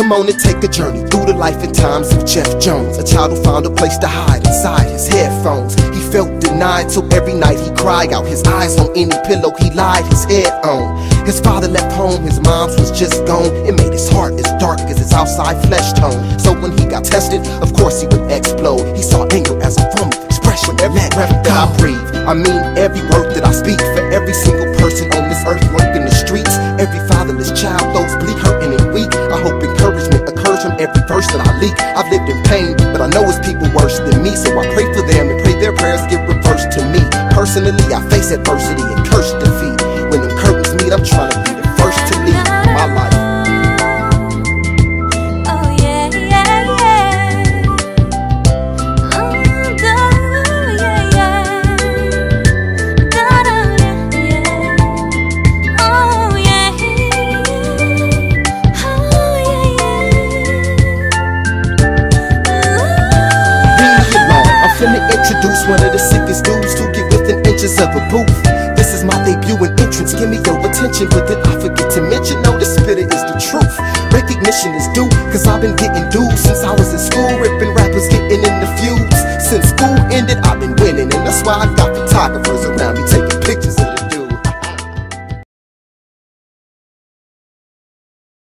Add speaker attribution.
Speaker 1: Come on and take a journey through the life and times of Jeff Jones, a child who found a place to hide inside his headphones. He felt denied, so every night he cried out, his eyes on any pillow he lied his head on. His father left home, his mom's was just gone. It made his heart as dark as his outside flesh tone. So when he got tested, of course he would explode. He saw anger as a form of expression. Every breath that I breathe, I mean every word that I speak. For every single person on this earth working the streets, every fatherless child, those bleak, hurting and weak, I hope encouragement occurs from every verse that I leak. I've lived in pain, but I know it's people worse than me, so I pray for them and pray their prayers get reversed to me. Personally, I face adversity and curse defeat. When them curtains meet, I'm trying to be the first to lead my life. Finna introduce one of the sickest dudes to get within inches of a booth. This is my debut and entrance, give me your attention. But then I forget to mention, no, the spitter is the truth. Recognition is due, cause I've been getting dues since I was in school, ripping rappers, getting in the feuds. Since school ended, I've been winning, and that's why I got photographers around me taking pictures of